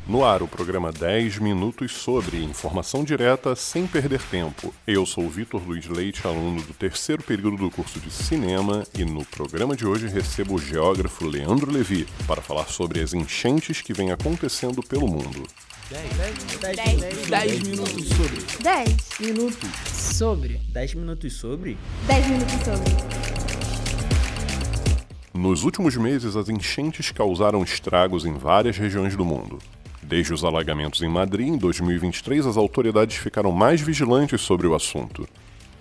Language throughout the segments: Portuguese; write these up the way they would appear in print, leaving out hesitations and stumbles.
No ar, o programa 10 Minutos sobre informação direta sem perder tempo. Eu sou o Vitor Luiz Leite, aluno do terceiro período do curso de Cinema, e no programa de hoje recebo o geógrafo Leandro Levi para falar sobre as enchentes que vêm acontecendo pelo mundo. 10 minutos sobre. 10 minutos sobre. 10 minutos sobre. 10 minutos sobre. Nos últimos meses, as enchentes causaram estragos em várias regiões do mundo. Desde os alagamentos em Madrid, em 2023, as autoridades ficaram mais vigilantes sobre o assunto.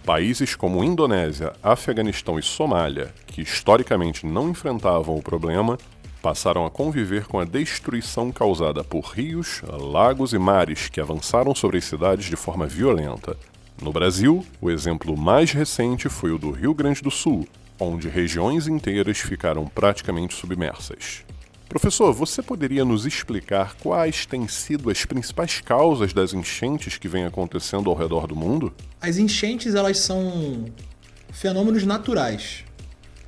Países como Indonésia, Afeganistão e Somália, que historicamente não enfrentavam o problema, passaram a conviver com a destruição causada por rios, lagos e mares que avançaram sobre as cidades de forma violenta. No Brasil, o exemplo mais recente foi o do Rio Grande do Sul, onde regiões inteiras ficaram praticamente submersas. Professor, você poderia nos explicar quais têm sido as principais causas das enchentes que vêm acontecendo ao redor do mundo? As enchentes, elas são fenômenos naturais.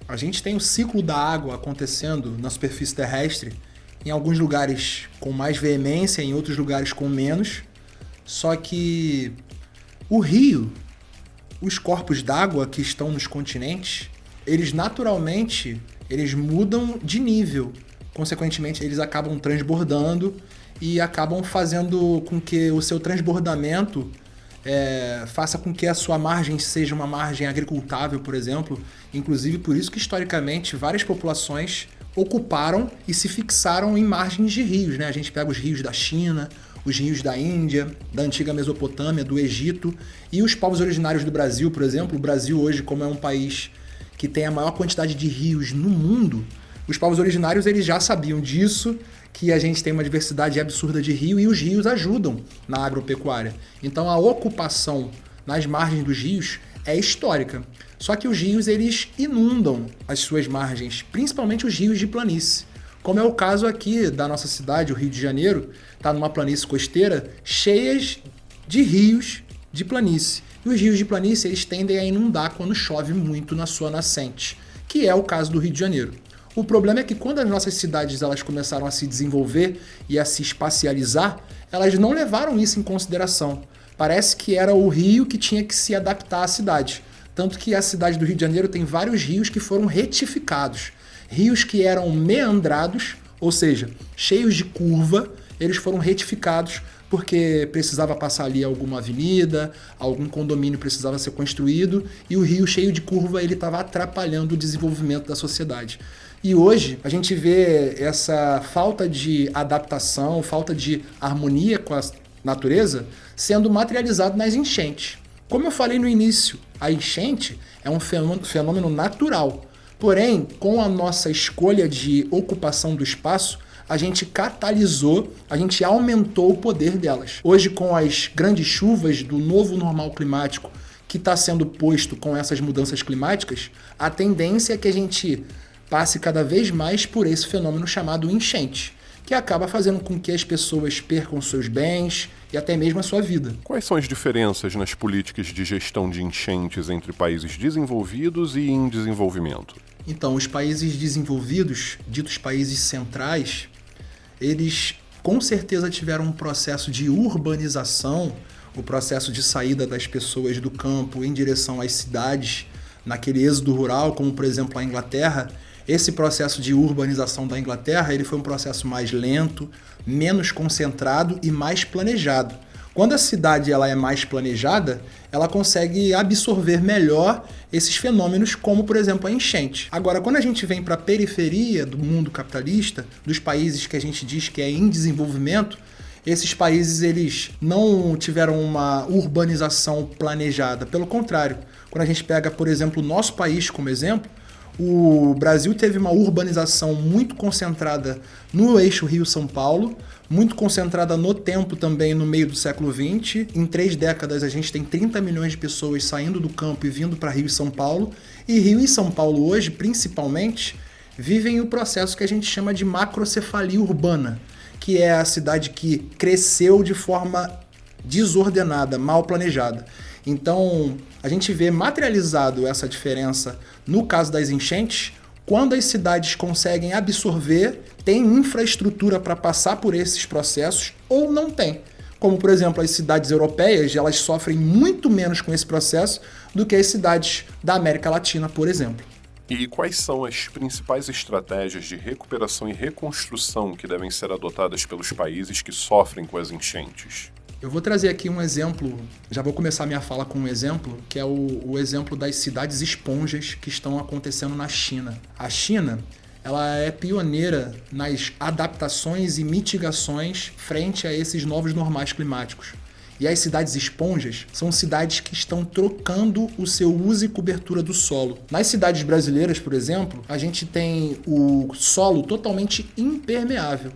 A gente tem o ciclo da água acontecendo na superfície terrestre, em alguns lugares com mais veemência, em outros lugares com menos. Só que o rio, os corpos d'água que estão nos continentes, eles naturalmente mudam de nível. Consequentemente, eles acabam transbordando e acabam fazendo com que o seu transbordamento faça com que a sua margem seja uma margem agricultável, por exemplo. Inclusive, por isso que, historicamente, várias populações ocuparam e se fixaram em margens de rios, né? A gente pega os rios da China, os rios da Índia, da antiga Mesopotâmia, do Egito e os povos originários do Brasil, por exemplo. O Brasil hoje, como é um país que tem a maior quantidade de rios no mundo, os povos originários eles já sabiam disso, que a gente tem uma diversidade absurda de rio e os rios ajudam na agropecuária. Então a ocupação nas margens dos rios é histórica. Só que os rios eles inundam as suas margens, principalmente os rios de planície. Como é o caso aqui da nossa cidade, o Rio de Janeiro, está numa planície costeira cheias de rios de planície. E os rios de planície eles tendem a inundar quando chove muito na sua nascente, que é o caso do Rio de Janeiro. O problema é que quando as nossas cidades elas começaram a se desenvolver e a se espacializar, elas não levaram isso em consideração. Parece que era o rio que tinha que se adaptar à cidade. Tanto que a cidade do Rio de Janeiro tem vários rios que foram retificados. Rios que eram meandrados, ou seja, cheios de curva, eles foram retificados porque precisava passar ali alguma avenida, algum condomínio precisava ser construído e o rio cheio de curva ele estava atrapalhando o desenvolvimento da sociedade. E hoje a gente vê essa falta de adaptação, falta de harmonia com a natureza sendo materializado nas enchentes. Como eu falei no início, a enchente é um fenômeno natural. Porém, com a nossa escolha de ocupação do espaço, a gente catalisou, a gente aumentou o poder delas. Hoje, com as grandes chuvas do novo normal climático que está sendo posto com essas mudanças climáticas, a tendência é que a gente passe cada vez mais por esse fenômeno chamado enchente, que acaba fazendo com que as pessoas percam seus bens e até mesmo a sua vida. Quais são as diferenças nas políticas de gestão de enchentes entre países desenvolvidos e em desenvolvimento? Então, os países desenvolvidos, ditos países centrais, eles com certeza tiveram um processo de urbanização, o processo de saída das pessoas do campo em direção às cidades, naquele êxodo rural, como por exemplo a Inglaterra. Esse processo de urbanização da Inglaterra ele foi um processo mais lento, menos concentrado e mais planejado. Quando a cidade ela é mais planejada, ela consegue absorver melhor esses fenômenos, como, por exemplo, a enchente. Agora, quando a gente vem para a periferia do mundo capitalista, dos países que a gente diz que é em desenvolvimento, esses países eles não tiveram uma urbanização planejada. Pelo contrário, quando a gente pega, por exemplo, o nosso país como exemplo, o Brasil teve uma urbanização muito concentrada no eixo Rio-São Paulo, muito concentrada no tempo também no meio do século XX. Em 3 décadas a gente tem 30 milhões de pessoas saindo do campo e vindo para Rio e São Paulo. E Rio e São Paulo hoje, principalmente, vivem o processo que a gente chama de macrocefalia urbana, que é a cidade que cresceu de forma desordenada, mal planejada. Então, a gente vê materializado essa diferença no caso das enchentes quando as cidades conseguem absorver, tem infraestrutura para passar por esses processos ou não tem. Como, por exemplo, as cidades europeias, elas sofrem muito menos com esse processo do que as cidades da América Latina, por exemplo. E quais são as principais estratégias de recuperação e reconstrução que devem ser adotadas pelos países que sofrem com as enchentes? Eu vou trazer aqui um exemplo, já vou começar minha fala com um exemplo, que é o exemplo das cidades esponjas que estão acontecendo na China. A China, ela é pioneira nas adaptações e mitigações frente a esses novos normais climáticos. E as cidades esponjas são cidades que estão trocando o seu uso e cobertura do solo. Nas cidades brasileiras, por exemplo, a gente tem o solo totalmente impermeável.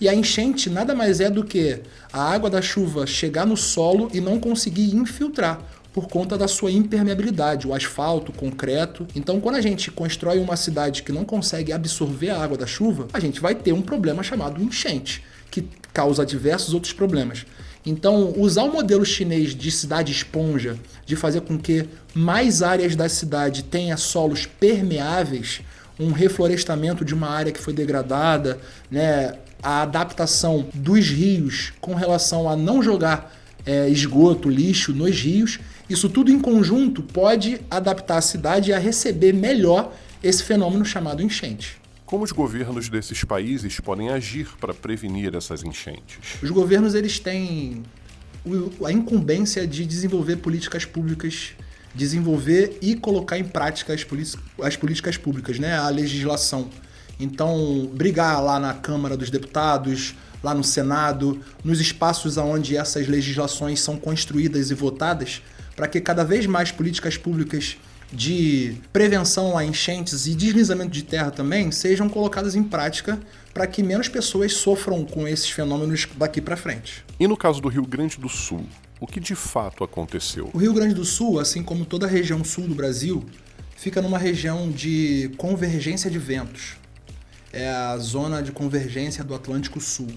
E a enchente nada mais é do que a água da chuva chegar no solo e não conseguir infiltrar por conta da sua impermeabilidade, o asfalto, o concreto. Então, quando a gente constrói uma cidade que não consegue absorver a água da chuva, a gente vai ter um problema chamado enchente, que causa diversos outros problemas. Então, usar o modelo chinês de cidade esponja, de fazer com que mais áreas da cidade tenham solos permeáveis, um reflorestamento de uma área que foi degradada, né, a adaptação dos rios com relação a não jogar esgoto, lixo nos rios, isso tudo em conjunto pode adaptar a cidade a receber melhor esse fenômeno chamado enchente. Como os governos desses países podem agir para prevenir essas enchentes? Os governos eles têm a incumbência de desenvolver políticas públicas, desenvolver e colocar em prática as políticas públicas, né? A legislação. Então, brigar lá na Câmara dos Deputados, lá no Senado, nos espaços onde essas legislações são construídas e votadas, para que cada vez mais políticas públicas de prevenção a enchentes e deslizamento de terra também sejam colocadas em prática para que menos pessoas sofram com esses fenômenos daqui para frente. E no caso do Rio Grande do Sul, o que de fato aconteceu? O Rio Grande do Sul, assim como toda a região sul do Brasil, fica numa região de convergência de ventos. É a zona de convergência do Atlântico Sul.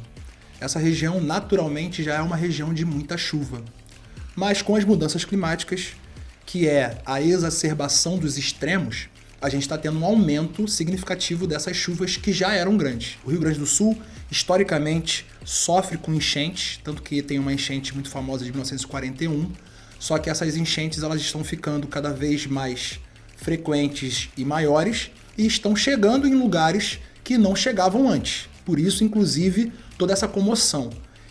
Essa região, naturalmente, já é uma região de muita chuva. Mas com as mudanças climáticas, que é a exacerbação dos extremos, a gente está tendo um aumento significativo dessas chuvas que já eram grandes. O Rio Grande do Sul, historicamente, sofre com enchentes, tanto que tem uma enchente muito famosa de 1941, só que essas enchentes elas estão ficando cada vez mais frequentes e maiores e estão chegando em lugares que não chegavam antes. Por isso, inclusive, toda essa comoção.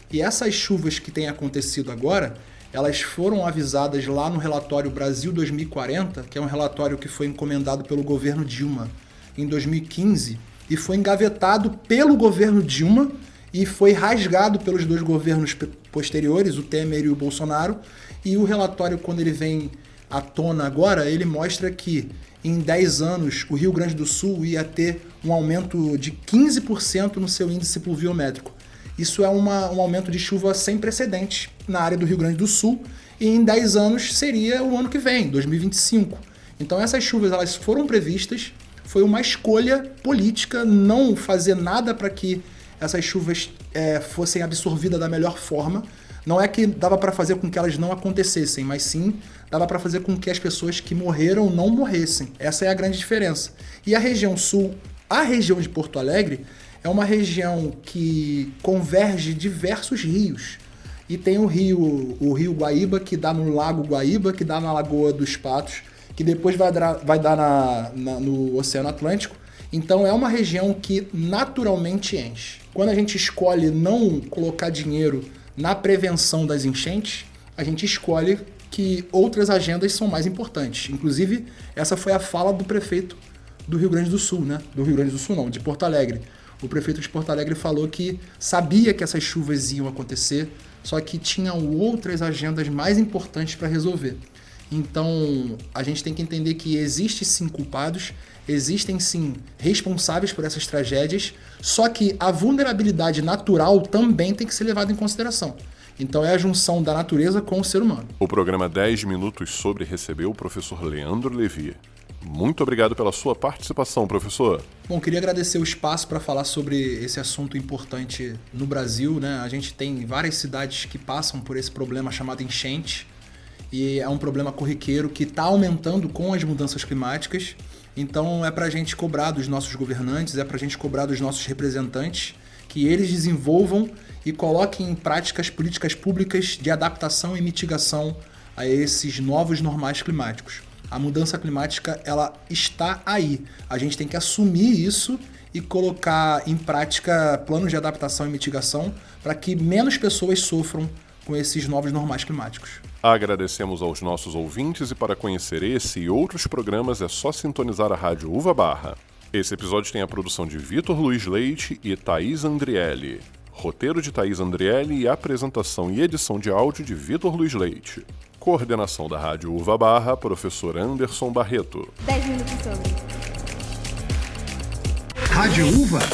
E essas chuvas que têm acontecido agora, elas foram avisadas lá no relatório Brasil 2040, que é um relatório que foi encomendado pelo governo Dilma em 2015 e foi engavetado pelo governo Dilma e foi rasgado pelos dois governos posteriores, o Temer e o Bolsonaro. E o relatório, quando ele vem à tona agora, ele mostra que em 10 anos o Rio Grande do Sul ia ter um aumento de 15% no seu índice pluviométrico. Isso é um aumento de chuva sem precedentes na área do Rio Grande do Sul e em 10 anos seria o ano que vem, 2025. Então essas chuvas elas foram previstas, foi uma escolha política não fazer nada para que essas chuvas fossem absorvidas da melhor forma. Não é que dava para fazer com que elas não acontecessem, mas sim dava para fazer com que as pessoas que morreram não morressem. Essa é a grande diferença. E a região sul, a região de Porto Alegre, é uma região que converge diversos rios. E tem o rio Guaíba, que dá no Lago Guaíba, que dá na Lagoa dos Patos, que depois vai dar no Oceano Atlântico. Então é uma região que naturalmente enche. Quando a gente escolhe não colocar dinheiro na prevenção das enchentes, a gente escolhe que outras agendas são mais importantes. Inclusive, essa foi a fala do prefeito do Rio Grande do Sul, né? Do Rio Grande do Sul não, de Porto Alegre. O prefeito de Porto Alegre falou que sabia que essas chuvas iam acontecer, só que tinham outras agendas mais importantes para resolver. Então, a gente tem que entender que existem sim culpados, existem sim responsáveis por essas tragédias, só que a vulnerabilidade natural também tem que ser levada em consideração. Então é a junção da natureza com o ser humano. O programa 10 Minutos Sobre recebeu o professor Leandro Levy. Muito obrigado pela sua participação, professor. Bom, queria agradecer o espaço para falar sobre esse assunto importante no Brasil, né? A gente tem várias cidades que passam por esse problema chamado enchente, e é um problema corriqueiro que está aumentando com as mudanças climáticas. Então é para a gente cobrar dos nossos governantes, é para a gente cobrar dos nossos representantes que eles desenvolvam e coloquem em prática as políticas públicas de adaptação e mitigação a esses novos normais climáticos. A mudança climática, ela está aí. A gente tem que assumir isso e colocar em prática planos de adaptação e mitigação para que menos pessoas sofram com esses novos normais climáticos. Agradecemos aos nossos ouvintes e para conhecer esse e outros programas é só sintonizar a Rádio Uva Barra. Esse episódio tem a produção de Vitor Luiz Leite e Thaís Andrielli. Roteiro de Thaís Andrielli e apresentação e edição de áudio de Vitor Luiz Leite. Coordenação da Rádio Uva Barra, professor Anderson Barreto. 10 minutos sobre. Rádio Uva